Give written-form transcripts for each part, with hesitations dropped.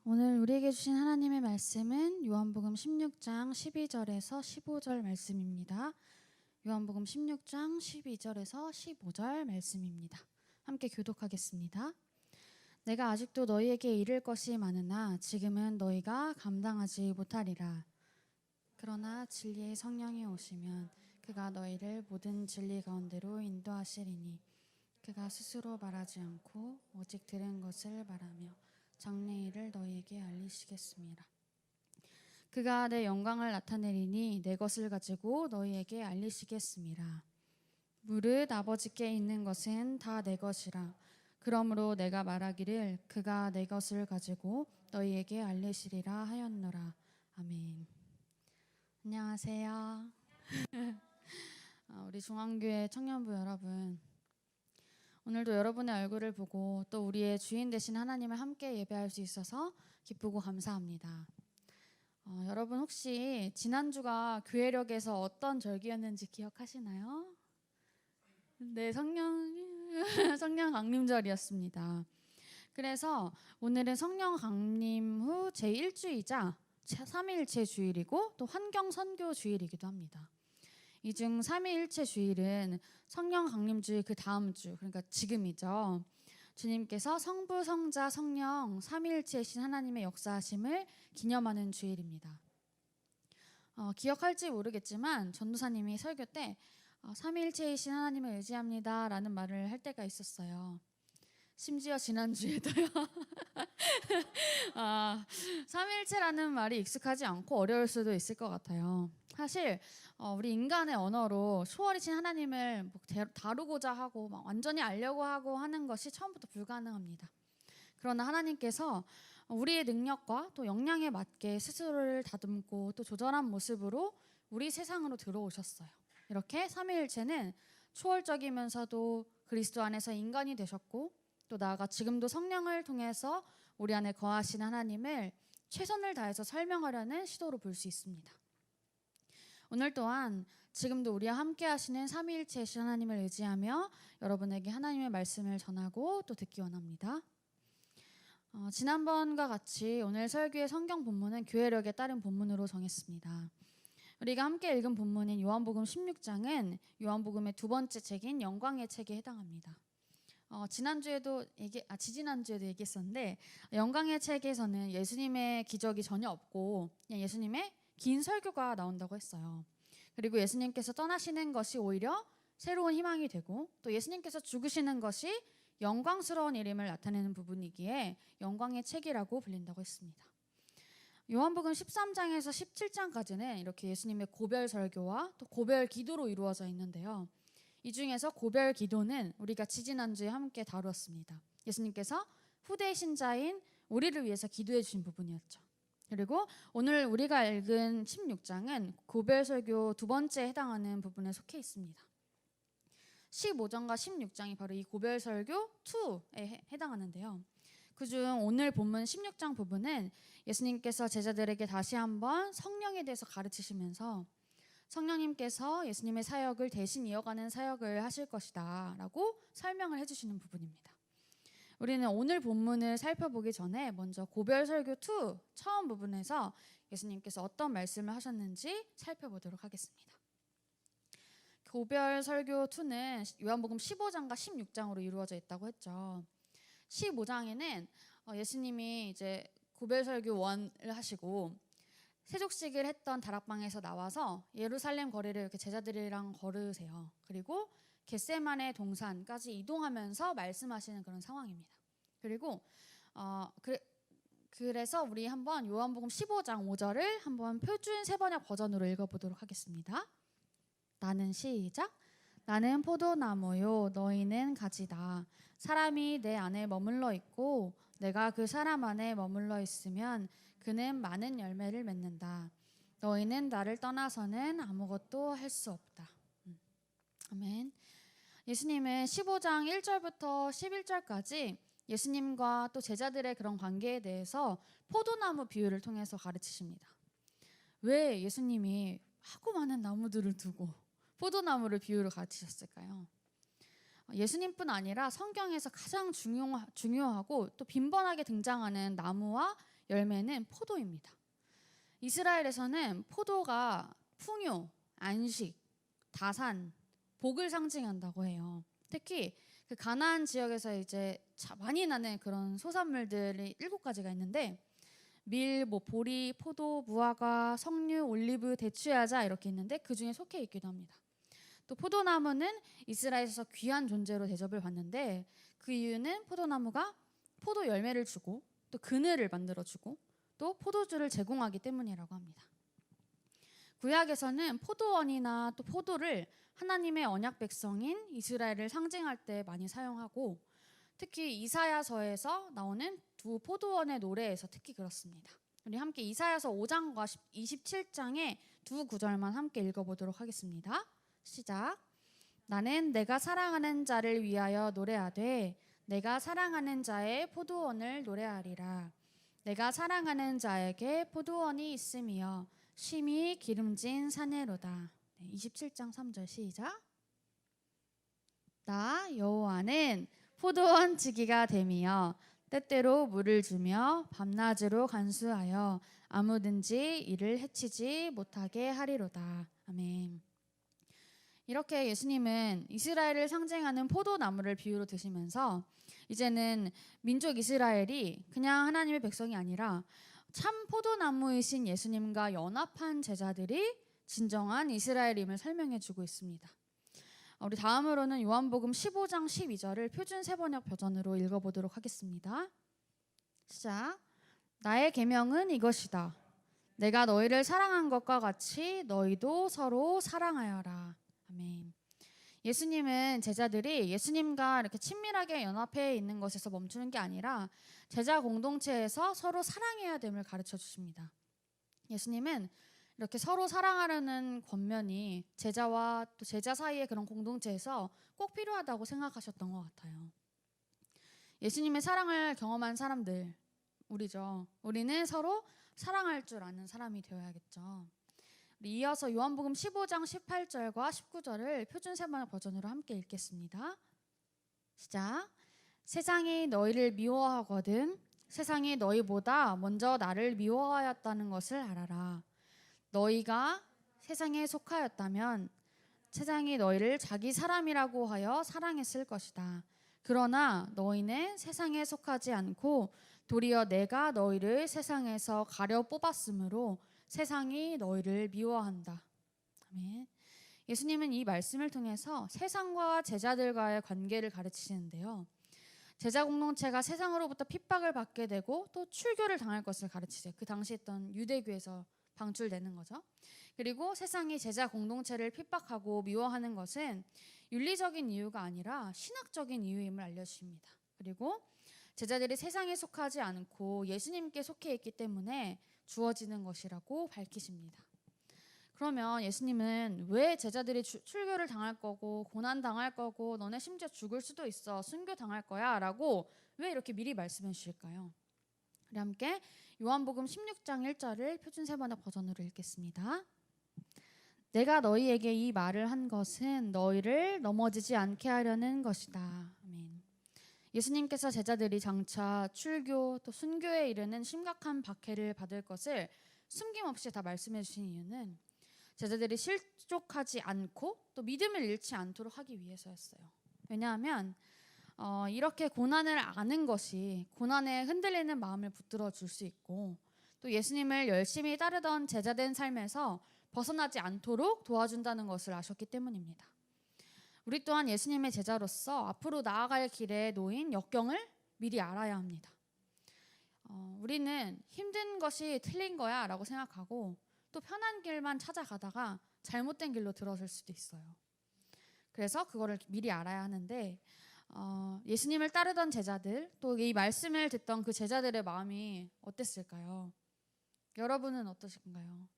오늘 우리에게 주신 하나님의 말씀은 요한복음 16장 12절에서 15절 말씀입니다. 요한복음 16장 12절에서 15절 말씀입니다. 함께 교독하겠습니다. 내가 아직도 너희에게 이를 것이 많으나 지금은 너희가 감당하지 못하리라. 그러나 진리의 성령이 오시면 그가 너희를 모든 진리 가운데로 인도하시리니 그가 스스로 말하지 않고 오직 들은 것을 말하며 장래일을 너희에게 알리시겠습니다. 그가 내 영광을 나타내리니 내 것을 가지고 너희에게 알리시겠습니다. 무릇 아버지께 있는 것은 다 내 것이라. 그러므로 내가 말하기를 그가 내 것을 가지고 너희에게 알리시리라 하였노라. 아멘. 안녕하세요. 우리 중앙교회 청년부 여러분, 오늘도 여러분의 얼굴을 보고 또 우리의 주인 되신 하나님을 함께 예배할 수 있어서 기쁘고 감사합니다. 여러분 혹시 지난주가 교회력에서 어떤 절기였는지 기억하시나요? 네, 성령 강림절이었습니다. 그래서 오늘은 성령 강림 후 제1주이자 3위일체 주일이고 또 환경 선교 주일이기도 합니다. 이 중 3위일체 주일은 성령 강림 주일 그 다음 주, 그러니까 지금이죠. 주님께서 성부, 성자, 성령 삼위일체이신 하나님의 역사하심을 기념하는 주일입니다. 기억할지 모르겠지만 전도사님이 설교 때 삼위일체이신 하나님을 의지합니다 라는 말을 할 때가 있었어요. 심지어 지난주에도요. 삼위일체라는 말이 익숙하지 않고 어려울 수도 있을 것 같아요. 사실 우리 인간의 언어로 초월이신 하나님을 다루고자 하고 완전히 알려고 하고 하는 것이 처음부터 불가능합니다. 그러나 하나님께서 우리의 능력과 또 역량에 맞게 스스로를 다듬고 또 조절한 모습으로 우리 세상으로 들어오셨어요. 이렇게 삼위일체는 초월적이면서도 그리스도 안에서 인간이 되셨고 또 나아가 지금도 성령을 통해서 우리 안에 거하신 하나님을 최선을 다해서 설명하려는 시도로 볼 수 있습니다. 오늘 또한 지금도 우리와 함께 하시는 삼위일체이신 하나님을 의지하며 여러분에게 하나님의 말씀을 전하고 또 듣기 원합니다. 지난번과 같이 오늘 설교의 성경 본문은 교회력에 따른 본문으로 정했습니다. 우리가 함께 읽은 본문인 요한복음 16장은 요한복음의 두 번째 책인 영광의 책에 해당합니다. 지지난주에도 얘기했었는데 영광의 책에서는 예수님의 기적이 전혀 없고 그냥 예수님의 긴 설교가 나온다고 했어요. 그리고 예수님께서 떠나시는 것이 오히려 새로운 희망이 되고 또 예수님께서 죽으시는 것이 영광스러운 일임을 나타내는 부분이기에 영광의 책이라고 불린다고 했습니다. 요한복음 13장에서 17장까지는 이렇게 예수님의 고별 설교와 또 고별 기도로 이루어져 있는데요. 이 중에서 고별 기도는 우리가 지지난주에 함께 다루었습니다. 예수님께서 후대 신자인 우리를 위해서 기도해 주신 부분이었죠. 그리고 오늘 우리가 읽은 16장은 고별 설교 두 번째에 해당하는 부분에 속해 있습니다. 15장과 16장이 바로 이 고별 설교 2에 해당하는데요. 그중 오늘 본문 16장 부분은 예수님께서 제자들에게 다시 한번 성령에 대해서 가르치시면서 성령님께서 예수님의 사역을 대신 이어가는 사역을 하실 것이다 라고 설명을 해주시는 부분입니다. 우리는 오늘 본문을 살펴보기 전에 먼저 고별 설교 2 처음 부분에서 예수님께서 어떤 말씀을 하셨는지 살펴보도록 하겠습니다. 고별 설교 2는 요한복음 15장과 16장으로 이루어져 있다고 했죠. 15장에는 예수님이 이제 고별 설교 1을 하시고 세족식을 했던 다락방에서 나와서 예루살렘 거리를 이렇게 제자들이랑 걸으세요. 그리고 겟세마네 동산까지 이동하면서 말씀하시는 그런 상황입니다. 그리고 그래서 우리 한번 요한복음 15장 5절을 한번 표준 세번역 버전으로 읽어보도록 하겠습니다. 나는 시작. 나는 포도나무요 너희는 가지다. 사람이 내 안에 머물러 있고 내가 그 사람 안에 머물러 있으면 그는 많은 열매를 맺는다. 너희는 나를 떠나서는 아무것도 할 수 없다. 아멘. 예수님은 15장 1절부터 11절까지 예수님과 또 제자들의 그런 관계에 대해서 포도나무 비유를 통해서 가르치십니다. 왜 예수님이 하고 많은 나무들을 두고 포도나무를 비유로 가르치셨을까요? 예수님뿐 아니라 성경에서 가장 중요하고 또 빈번하게 등장하는 나무와 열매는 포도입니다. 이스라엘에서는 포도가 풍요, 안식, 다산, 복을 상징한다고 해요. 특히 그 가나안 지역에서 이제 많이 나는 그런 소산물들이 7가지가 있는데 밀, 보리, 포도, 무화과, 석류, 올리브, 대추야자 이렇게 있는데 그 중에 속해 있기도 합니다. 또 포도나무는 이스라엘에서 귀한 존재로 대접을 받는데 그 이유는 포도나무가 포도 열매를 주고 또 그늘을 만들어주고 또 포도주를 제공하기 때문이라고 합니다. 구약에서는 포도원이나 또 포도를 하나님의 언약 백성인 이스라엘을 상징할 때 많이 사용하고 특히 이사야서에서 나오는 두 포도원의 노래에서 특히 그렇습니다. 우리 함께 이사야서 5장과 27장의 두 구절만 함께 읽어보도록 하겠습니다. 시작. 나는 내가 사랑하는 자를 위하여 노래하되 내가 사랑하는 자의 포도원을 노래하리라. 내가 사랑하는 자에게 포도원이 있으며 심히 기름진 산에로다. 27장 3절 시작. 나 여호와는 포도원 지기가 되며 때때로 물을 주며 밤낮으로 간수하여 아무든지 이를 해치지 못하게 하리로다. 아멘. 이렇게 예수님은 이스라엘을 상징하는 포도나무를 비유로 드시면서 이제는 민족 이스라엘이 그냥 하나님의 백성이 아니라 참 포도나무이신 예수님과 연합한 제자들이 진정한 이스라엘임을 설명해 주고 있습니다. 우리 다음으로는 요한복음 15장 12절을 표준 세번역 버전으로 읽어보도록 하겠습니다. 시작. 나의 계명은 이것이다. 내가 너희를 사랑한 것과 같이 너희도 서로 사랑하여라. 아멘. 예수님은 제자들이 예수님과 이렇게 친밀하게 연합해 있는 것에서 멈추는 게 아니라 제자 공동체에서 서로 사랑해야 됨을 가르쳐 주십니다. 예수님은 이렇게 서로 사랑하려는 권면이 제자와 또 제자 사이의 그런 공동체에서 꼭 필요하다고 생각하셨던 것 같아요. 예수님의 사랑을 경험한 사람들, 우리죠. 우리는 서로 사랑할 줄 아는 사람이 되어야겠죠. 이어서 요한복음 15장 18절과 19절을 표준 세번역 버전으로 함께 읽겠습니다. 시작. 세상이 너희를 미워하거든 세상이 너희보다 먼저 나를 미워하였다는 것을 알아라. 너희가 세상에 속하였다면 세상이 너희를 자기 사람이라고 하여 사랑했을 것이다. 그러나 너희는 세상에 속하지 않고 도리어 내가 너희를 세상에서 가려 뽑았으므로 세상이 너희를 미워한다. 아멘. 예수님은 이 말씀을 통해서 세상과 제자들과의 관계를 가르치시는데요. 제자 공동체가 세상으로부터 핍박을 받게 되고 또 출교를 당할 것을 가르치세요. 그 당시 있던 유대교에서 방출되는 거죠. 그리고 세상이 제자 공동체를 핍박하고 미워하는 것은 윤리적인 이유가 아니라 신학적인 이유임을 알려주십니다. 그리고 제자들이 세상에 속하지 않고 예수님께 속해 있기 때문에 주어지는 것이라고 밝히십니다. 그러면 예수님은 왜 제자들이 출교를 당할 거고 고난 당할 거고 너네 심지어 죽을 수도 있어 순교 당할 거야 라고 왜 이렇게 미리 말씀해 주실까요? 우리 함께 요한복음 16장 1절을 표준 세번역 버전으로 읽겠습니다. 내가 너희에게 이 말을 한 것은 너희를 넘어지지 않게 하려는 것이다. 아멘. 예수님께서 제자들이 장차 출교 또 순교에 이르는 심각한 박해를 받을 것을 숨김없이 다 말씀해 주신 이유는 제자들이 실족하지 않고 또 믿음을 잃지 않도록 하기 위해서였어요. 왜냐하면 이렇게 고난을 아는 것이 고난에 흔들리는 마음을 붙들어 줄 수 있고 또 예수님을 열심히 따르던 제자된 삶에서 벗어나지 않도록 도와준다는 것을 아셨기 때문입니다. 우리 또한 예수님의 제자로서 앞으로 나아갈 길에 놓인 역경을 미리 알아야 합니다. 우리는 힘든 것이 틀린 거야 라고 생각하고 또 편한 길만 찾아가다가 잘못된 길로 들어설 수도 있어요. 그래서 그거를 미리 알아야 하는데 예수님을 따르던 제자들 또 이 말씀을 듣던 그 제자들의 마음이 어땠을까요? 여러분은 어떠신가요?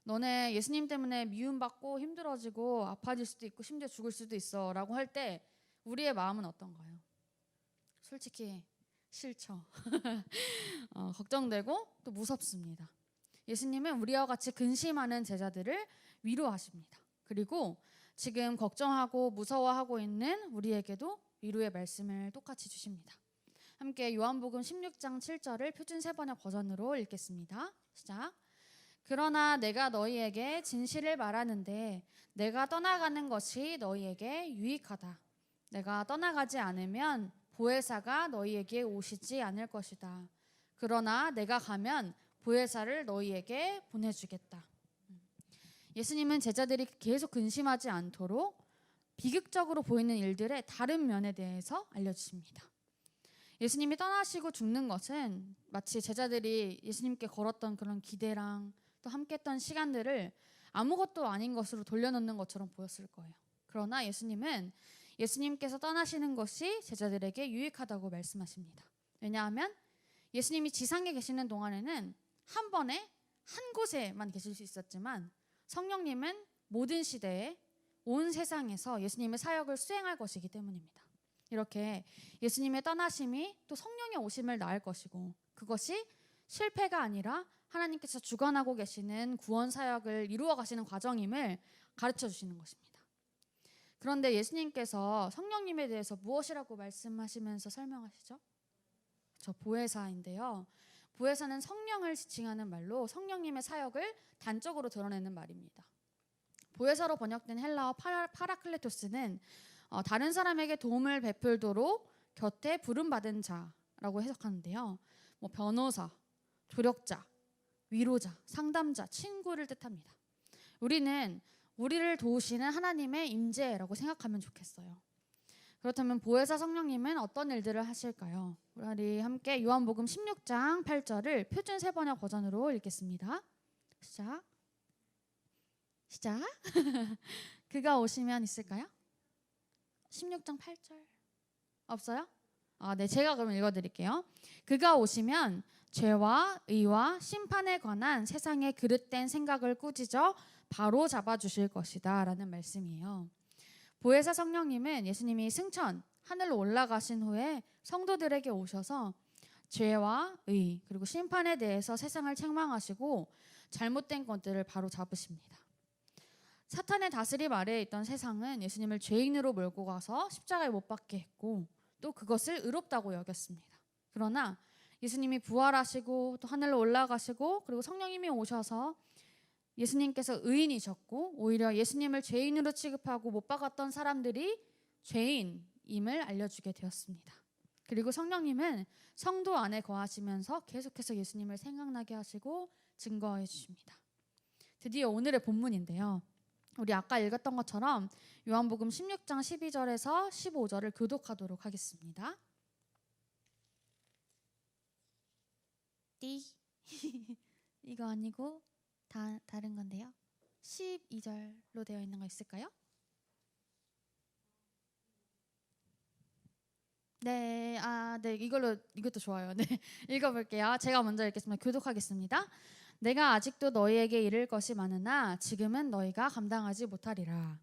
너네 예수님 때문에 미움받고 힘들어지고 아파질 수도 있고 심지어 죽을 수도 있어 라고 할 때 우리의 마음은 어떤가요? 솔직히 싫죠. 걱정되고 또 무섭습니다. 예수님은 우리와 같이 근심하는 제자들을 위로하십니다. 그리고 지금 걱정하고 무서워하고 있는 우리에게도 위로의 말씀을 똑같이 주십니다. 함께 요한복음 16장 7절을 표준 세번역 버전으로 읽겠습니다. 시작. 그러나 내가 너희에게 진실을 말하는데 내가 떠나가는 것이 너희에게 유익하다. 내가 떠나가지 않으면 보혜사가 너희에게 오시지 않을 것이다. 그러나 내가 가면 보혜사를 너희에게 보내주겠다. 예수님은 제자들이 계속 근심하지 않도록 비극적으로 보이는 일들의 다른 면에 대해서 알려주십니다. 예수님이 떠나시고 죽는 것은 마치 제자들이 예수님께 걸었던 그런 기대랑 또 함께했던 시간들을 아무것도 아닌 것으로 돌려놓는 것처럼 보였을 거예요. 그러나 예수님은 예수님께서 떠나시는 것이 제자들에게 유익하다고 말씀하십니다. 왜냐하면 예수님이 지상에 계시는 동안에는 한 번에 한 곳에만 계실 수 있었지만 성령님은 모든 시대에 온 세상에서 예수님의 사역을 수행할 것이기 때문입니다. 이렇게 예수님의 떠나심이 또 성령의 오심을 낳을 것이고 그것이 실패가 아니라 하나님께서 주관하고 계시는 구원 사역을 이루어 가시는 과정임을 가르쳐 주시는 것입니다. 그런데 예수님께서 성령님에 대해서 무엇이라고 말씀하시면서 설명하시죠? 저 보혜사인데요. 보혜사는 성령을 지칭하는 말로 성령님의 사역을 단적으로 드러내는 말입니다. 보혜사로 번역된 헬라어 파라클레토스는 다른 사람에게 도움을 베풀도록 곁에 부름받은 자라고 해석하는데요. 변호사, 조력자, 위로자, 상담자, 친구를 뜻합니다. 우리는 우리를 도우시는 하나님의 임재라고 생각하면 좋겠어요. 그렇다면 보혜사 성령님은 어떤 일들을 하실까요? 우리 함께 요한복음 16장 8절을 표준 세번역 버전으로 읽겠습니다. 시작. 그가 오시면 있을까요? 16장 8절 없어요? 네, 제가 그럼 읽어드릴게요. 그가 오시면 죄와 의와 심판에 관한 세상의 그릇된 생각을 꾸짖어 바로 잡아주실 것이다 라는 말씀이에요. 보혜사 성령님은 예수님이 승천, 하늘로 올라가신 후에 성도들에게 오셔서 죄와 의 그리고 심판에 대해서 세상을 책망하시고 잘못된 것들을 바로 잡으십니다. 사탄의 다스림 아래에 있던 세상은 예수님을 죄인으로 몰고 가서 십자가에 못 박게 했고 또 그것을 의롭다고 여겼습니다. 그러나 예수님이 부활하시고 또 하늘로 올라가시고 그리고 성령님이 오셔서 예수님께서 의인이셨고 오히려 예수님을 죄인으로 취급하고 못 박았던 사람들이 죄인임을 알려주게 되었습니다. 그리고 성령님은 성도 안에 거하시면서 계속해서 예수님을 생각나게 하시고 증거해 주십니다. 드디어 오늘의 본문인데요. 우리 아까 읽었던 것처럼 요한복음 16장 12절에서 15절을 교독하도록 하겠습니다. 띠 이거 아니고 다른 건데요. 12절로 되어 있는 거 있을까요? 네, 이것도 좋아요. 네, 읽어볼게요. 제가 먼저 읽겠습니다. 교독하겠습니다. 내가 아직도 너희에게 이를 것이 많으나 지금은 너희가 감당하지 못하리라.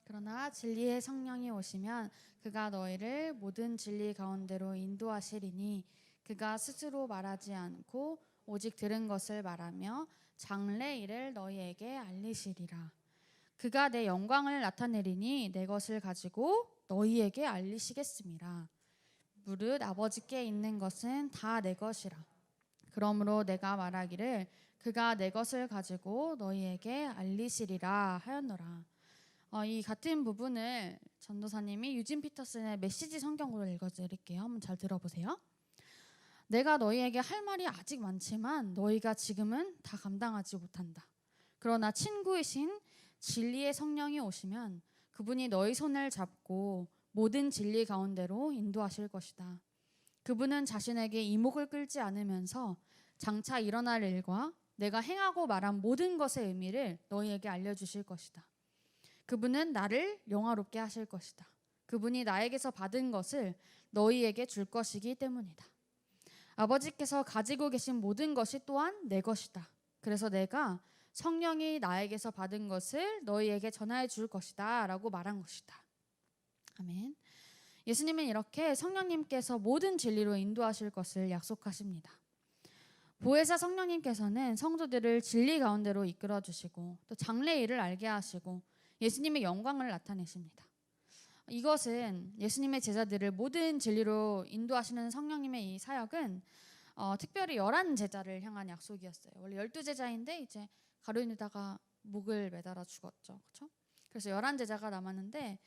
그러나 진리의 성령이 오시면 그가 너희를 모든 진리 가운데로 인도하시리니 그가 스스로 말하지 않고 오직 들은 것을 말하며 장래 일을 너희에게 알리시리라. 그가 내 영광을 나타내리니 내 것을 가지고 너희에게 알리시겠음이라. 무릇 아버지께 있는 것은 다 내 것이라. 그러므로 내가 말하기를 그가 내 것을 가지고 너희에게 알리시리라 하였노라. 이 같은 부분을 전도사님이 유진 피터슨의 메시지 성경으로 읽어드릴게요. 한번 잘 들어보세요. 내가 너희에게 할 말이 아직 많지만 너희가 지금은 다 감당하지 못한다. 그러나 친구이신 진리의 성령이 오시면 그분이 너희 손을 잡고 모든 진리 가운데로 인도하실 것이다. 그분은 자신에게 이목을 끌지 않으면서 장차 일어날 일과 내가 행하고 말한 모든 것의 의미를 너희에게 알려주실 것이다. 그분은 나를 영화롭게 하실 것이다. 그분이 나에게서 받은 것을 너희에게 줄 것이기 때문이다. 아버지께서 가지고 계신 모든 것이 또한 내 것이다. 그래서 내가 성령이 나에게서 받은 것을 너희에게 전하여 줄 것이다 라고 말한 것이다. 아멘. 예수님은 이렇게 성령님께서 모든 진리로 인도하실 것을 약속하십니다. 보혜사 성령님께서는 성도들을 진리 가운데로 이끌어 주시고 또 장래 일을 알게 하시고 예수님의 영광을 나타내십니다. 이것은 예수님의 제자들을 모든 진리로 인도하시는 성령님의 이 사역은 특별히 11 제자를 향한 약속이었어요. 원래 12 제자인데 이제 가룟유다가 목을 매달아 죽었죠. 그렇죠? 그래서 11 제자가 남았는데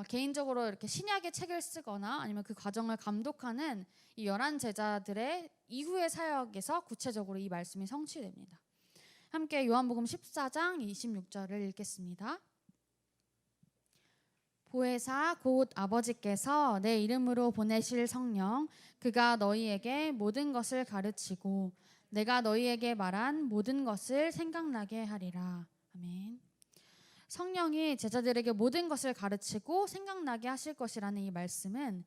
개인적으로 이렇게 신약의 책을 쓰거나 아니면 그 과정을 감독하는 이 11 제자들의 이후의 사역에서 구체적으로 이 말씀이 성취됩니다. 함께 요한복음 14장 26절을 읽겠습니다. 보혜사 곧 아버지께서 내 이름으로 보내실 성령 그가 너희에게 모든 것을 가르치고 내가 너희에게 말한 모든 것을 생각나게 하리라. 아멘. 성령이 제자들에게 모든 것을 가르치고 생각나게 하실 것이라는 이 말씀은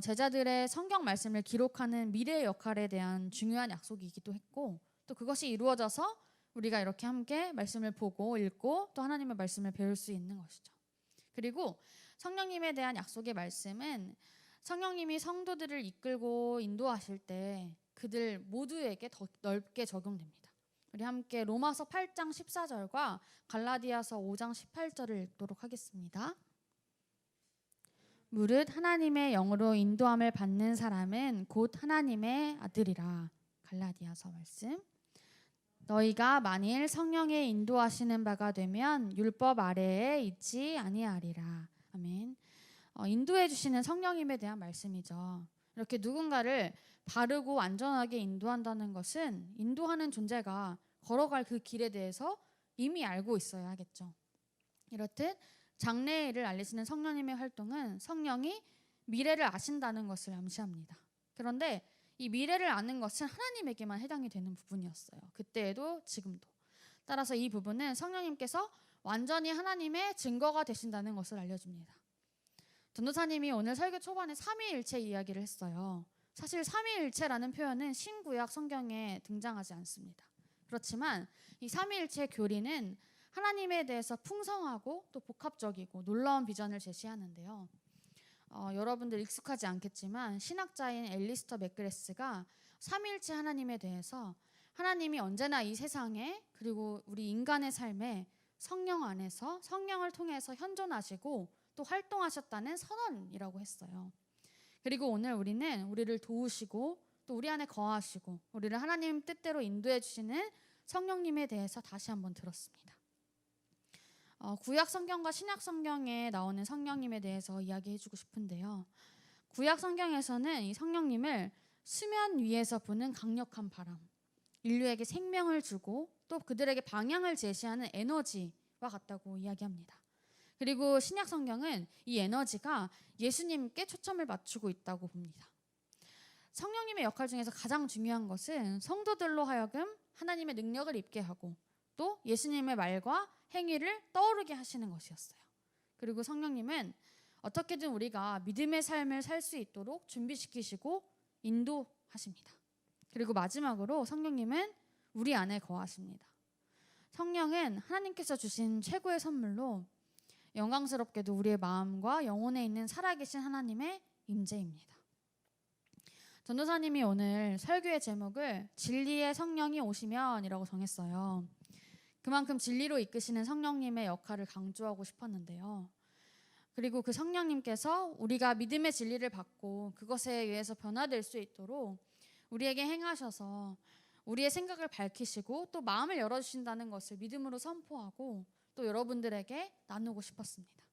제자들의 성경 말씀을 기록하는 미래의 역할에 대한 중요한 약속이기도 했고, 또 그것이 이루어져서 우리가 이렇게 함께 말씀을 보고 읽고 또 하나님의 말씀을 배울 수 있는 것이죠. 그리고 성령님에 대한 약속의 말씀은 성령님이 성도들을 이끌고 인도하실 때 그들 모두에게 더 넓게 적용됩니다. 우리 함께 로마서 8장 14절과 갈라디아서 5장 18절을 읽도록 하겠습니다. 무릇 하나님의 영으로 인도함을 받는 사람은 곧 하나님의 아들이라. 갈라디아서 말씀. 너희가 만일 성령의 인도하시는 바가 되면 율법 아래에 있지 아니하리라. 아멘. 인도해 주시는 성령님에 대한 말씀이죠. 이렇게 누군가를 바르고 안전하게 인도한다는 것은 인도하는 존재가 걸어갈 그 길에 대해서 이미 알고 있어야 하겠죠. 이렇듯 장래일을 알리시는 성령님의 활동은 성령이 미래를 아신다는 것을 암시합니다. 그런데 이 미래를 아는 것은 하나님에게만 해당이 되는 부분이었어요. 그때에도 지금도. 따라서 이 부분은 성령님께서 완전히 하나님의 증거가 되신다는 것을 알려줍니다. 전도사님이 오늘 설교 초반에 삼위일체 이야기를 했어요. 사실 삼위일체라는 표현은 신구약 성경에 등장하지 않습니다. 그렇지만 이 삼위일체 교리는 하나님에 대해서 풍성하고 또 복합적이고 놀라운 비전을 제시하는데요. 여러분들 익숙하지 않겠지만 신학자인 앨리스터 맥그레스가 삼위일체 하나님에 대해서 하나님이 언제나 이 세상에 그리고 우리 인간의 삶에 성령 안에서 성령을 통해서 현존하시고 또 활동하셨다는 선언이라고 했어요. 그리고 오늘 우리는 우리를 도우시고 또 우리 안에 거하시고 우리를 하나님 뜻대로 인도해 주시는 성령님에 대해서 다시 한번 들었습니다. 구약 성경과 신약 성경에 나오는 성령님에 대해서 이야기해주고 싶은데요. 구약 성경에서는 이 성령님을 수면 위에서 부는 강력한 바람, 인류에게 생명을 주고 또 그들에게 방향을 제시하는 에너지와 같다고 이야기합니다. 그리고 신약 성경은 이 에너지가 예수님께 초점을 맞추고 있다고 봅니다. 성령님의 역할 중에서 가장 중요한 것은 성도들로 하여금 하나님의 능력을 입게 하고 또 예수님의 말과 행위를 떠오르게 하시는 것이었어요. 그리고 성령님은 어떻게든 우리가 믿음의 삶을 살 수 있도록 준비시키시고 인도하십니다. 그리고 마지막으로 성령님은 우리 안에 거하십니다. 성령은 하나님께서 주신 최고의 선물로 영광스럽게도 우리의 마음과 영혼에 있는 살아계신 하나님의 임재입니다. 전도사님이 오늘 설교의 제목을 진리의 성령이 오시면이라고 정했어요. 그만큼 진리로 이끄시는 성령님의 역할을 강조하고 싶었는데요. 그리고 그 성령님께서 우리가 믿음의 진리를 받고 그것에 의해서 변화될 수 있도록 우리에게 행하셔서 우리의 생각을 밝히시고 또 마음을 열어주신다는 것을 믿음으로 선포하고 또 여러분들에게 나누고 싶었습니다.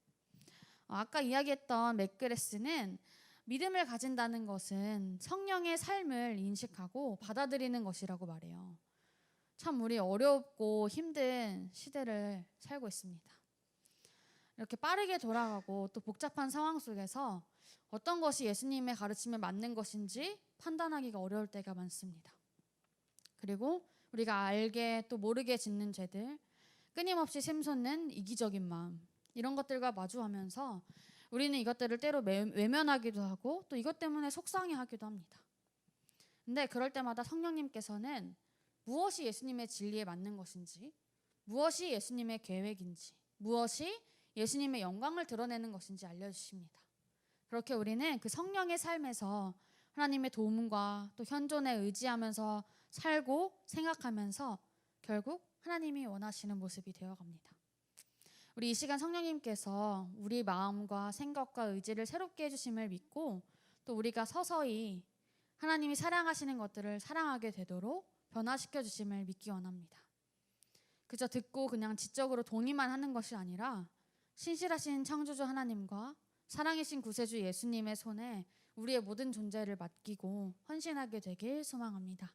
아까 이야기했던 맥그레스는 믿음을 가진다는 것은 성령의 삶을 인식하고 받아들이는 것이라고 말해요. 참 우리 어렵고 힘든 시대를 살고 있습니다. 이렇게 빠르게 돌아가고 또 복잡한 상황 속에서 어떤 것이 예수님의 가르침에 맞는 것인지 판단하기가 어려울 때가 많습니다. 그리고 우리가 알게 또 모르게 짓는 죄들, 끊임없이 샘솟는 이기적인 마음, 이런 것들과 마주하면서 우리는 이것들을 때로 외면하기도 하고 또 이것 때문에 속상해하기도 합니다. 근데 그럴 때마다 성령님께서는 무엇이 예수님의 진리에 맞는 것인지, 무엇이 예수님의 계획인지, 무엇이 예수님의 영광을 드러내는 것인지 알려주십니다. 그렇게 우리는 그 성령의 삶에서 하나님의 도움과 또 현존에 의지하면서 살고 생각하면서 결국 하나님이 원하시는 모습이 되어갑니다. 우리 이 시간 성령님께서 우리 마음과 생각과 의지를 새롭게 해주심을 믿고 또 우리가 서서히 하나님이 사랑하시는 것들을 사랑하게 되도록 변화시켜 주심을 믿기 원합니다. 그저 듣고 그냥 지적으로 동의만 하는 것이 아니라 신실하신 창조주 하나님과 사랑이신 구세주 예수님의 손에 우리의 모든 존재를 맡기고 헌신하게 되길 소망합니다.